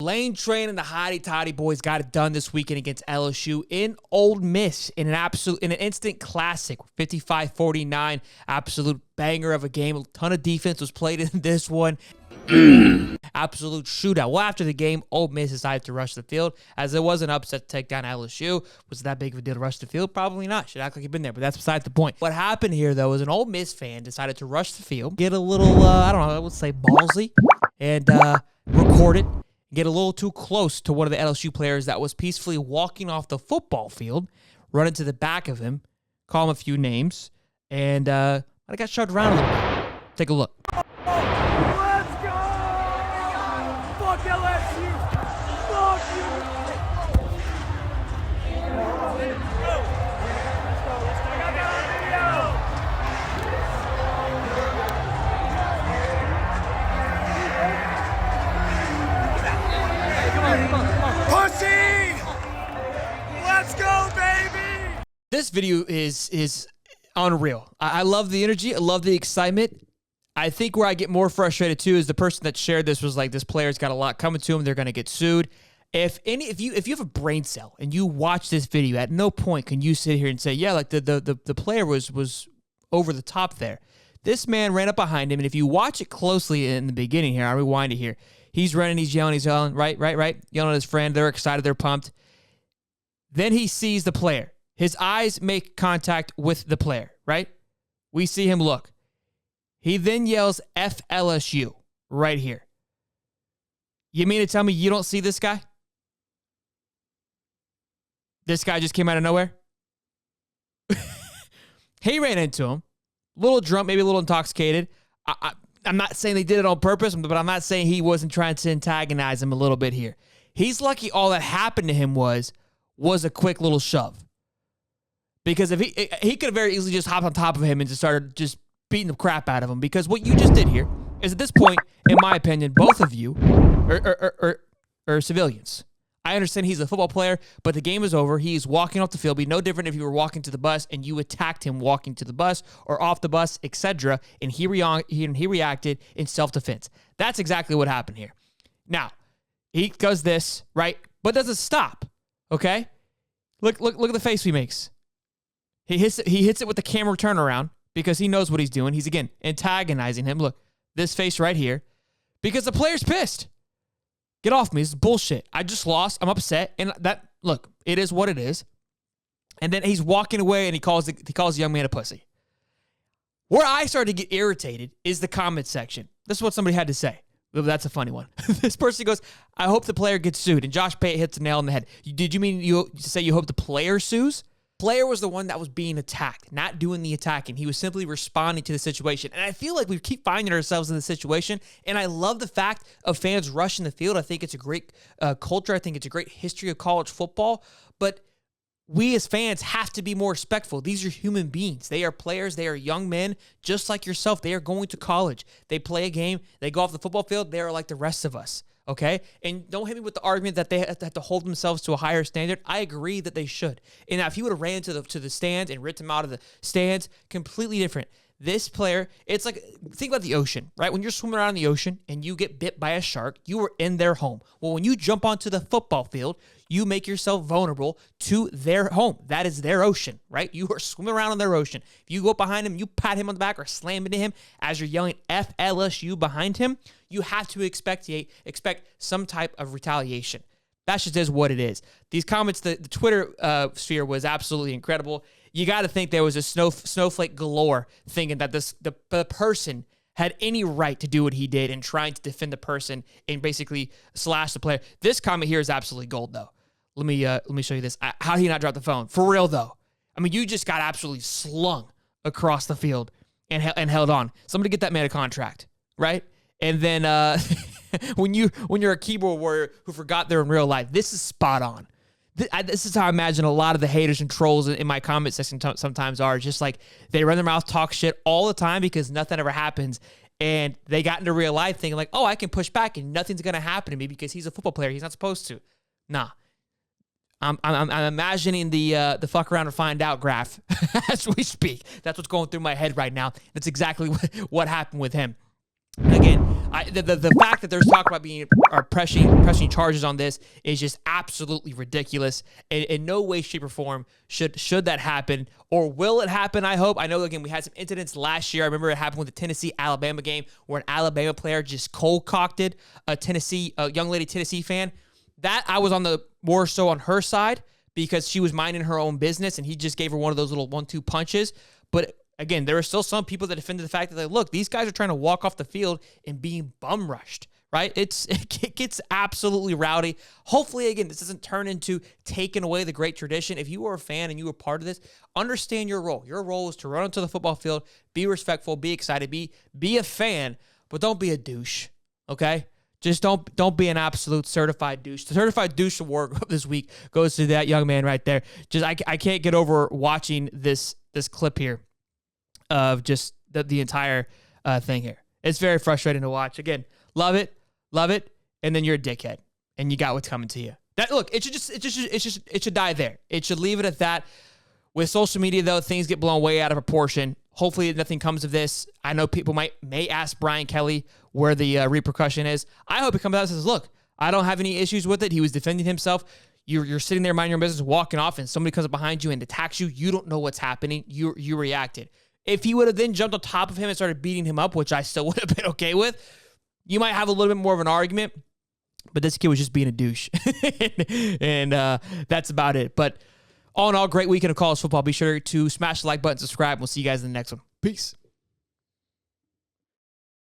Lane Train and the Hottie Toddy boys got it done this weekend against LSU in Ole Miss in an instant classic, 55-49, absolute banger of a game. A ton of defense was played in this one. Absolute shootout. Well, after the game, Ole Miss decided to rush the field, as it was an upset to take down LSU. Was it that big of a deal to rush the field? Probably not. Should act like you've been there, but that's beside the point. What happened here, though, is an Ole Miss fan decided to rush the field, get a little, I don't know, I would say ballsy, and record it. Get a little too close to one of the LSU players that was peacefully walking off the football field, run into the back of him, call him a few names, and I got shoved around a little bit. Take a look. Let's go! Fuck LSU! Fuck you! I got that on video! Pussy! Let's go, baby! This video is unreal. I love the energy. I love the excitement. I think where I get more frustrated too is the person that shared this was like, this player's got a lot coming to him. They're going to get sued. If you have a brain cell and you watch this video, at no point can you sit here and say, yeah, like the player was over the top there. This man ran up behind him, and if you watch it closely in the beginning here, I'll rewind it here. He's running, he's yelling, right, yelling at his friend. They're excited, they're pumped. Then he sees the player. His eyes make contact with the player, right? We see him look. He then yells, F LSU, right here. You mean to tell me you don't see this guy? This guy just came out of nowhere? He ran into him. A little drunk, maybe a little intoxicated. I'm not saying they did it on purpose, but I'm not saying he wasn't trying to antagonize him a little bit here. He's lucky all that happened to him was a quick little shove. Because if he could have very easily just hopped on top of him and just started just beating the crap out of him. Because what you just did here is, at this point, in my opinion, both of you are civilians. I understand he's a football player, but the game is over. He's walking off the field. It'd be no different if you were walking to the bus and you attacked him walking to the bus or off the bus, etc. And he reacted in self-defense. That's exactly what happened here. Now, he does this, right? But doesn't stop. Okay? Look at the face he makes. He hits it with the camera turnaround because he knows what he's doing. He's, again, antagonizing him. Look, this face right here. Because the player's pissed. Get off me. This is bullshit. I just lost. I'm upset. And look, it is what it is. And then he's walking away and he calls the young man a pussy. Where I started to get irritated is the comment section. This is what somebody had to say. That's a funny one. This person goes, I hope the player gets sued. And Josh Pate hits the nail on the head. Did you mean you say you hope the player sues? Player was the one that was being attacked, not doing the attacking. He was simply responding to the situation. And I feel like we keep finding ourselves in this situation. And I love the fact of fans rushing the field. I think it's a great culture. I think it's a great history of college football. But we as fans have to be more respectful. These are human beings. They are players. They are young men, just like yourself. They are going to college. They play a game. They go off the football field. They are like the rest of us. Okay? And don't hit me with the argument that they have to hold themselves to a higher standard. I agree that they should. And now if he would have ran to the stands and ripped him out of the stands, completely different. This player, it's like, think about the ocean, right? When you're swimming around in the ocean and you get bit by a shark, you are in their home. Well, when you jump onto the football field, you make yourself vulnerable to their home. That is their ocean, right? You are swimming around in their ocean. If you go behind him, you pat him on the back or slam into him as you're yelling F LSU behind him, you have to expect some type of retaliation. That just is what it is. These comments, the Twitter sphere was absolutely incredible. You got to think there was a snowflake galore thinking that the person had any right to do what he did and trying to defend the person and basically slash the player. This comment here is absolutely gold, though. Let me show you this. How did he not drop the phone? For real, though. I mean, you just got absolutely slung across the field and held on. Somebody get that man a contract, right? And then when you're a keyboard warrior who forgot they're in real life, this is spot on. This is how I imagine a lot of the haters and trolls in my comment section sometimes are. Just like they run their mouth, talk shit all the time because nothing ever happens. And they got into real life thinking like, oh, I can push back and nothing's going to happen to me because he's a football player. He's not supposed to. Nah. I'm imagining the fuck around and find out graph as we speak. That's what's going through my head right now. That's exactly what happened with him. Again, The fact that there's talk about pressing charges on this is just absolutely ridiculous. In no way, shape, or form should that happen, or will it happen? I hope. I know, again, we had some incidents last year. I remember it happened with the Tennessee-Alabama game where an Alabama player just cold-cocked a young lady Tennessee fan. That I was more so on her side because she was minding her own business and he just gave her one of those little 1-2 punches. But again, there are still some people that defended the fact that, look, these guys are trying to walk off the field and being bum rushed, right? It gets absolutely rowdy. Hopefully, again, this doesn't turn into taking away the great tradition. If you are a fan and you were part of this, understand your role. Your role is to run onto the football field, be respectful, be excited, be a fan, but don't be a douche, okay? Just don't be an absolute certified douche. The certified douche award this week goes to that young man right there. Just I can't get over watching this clip here of just the entire thing here. It's very frustrating to watch. Again, love it, and then you're a dickhead, and you got what's coming to you. It should die there. It should leave it at that. With social media, though, things get blown way out of proportion. Hopefully, nothing comes of this. I know people may ask Brian Kelly where the repercussion is. I hope he comes out and says, look, I don't have any issues with it. He was defending himself. You're sitting there minding your business, walking off, and somebody comes up behind you and attacks you. You don't know what's happening. You reacted. If he would have then jumped on top of him and started beating him up, which I still would have been okay with, you might have a little bit more of an argument. But this kid was just being a douche. and that's about it. But all in all, great weekend of college football. Be sure to smash the like button, subscribe. We'll see you guys in the next one. Peace.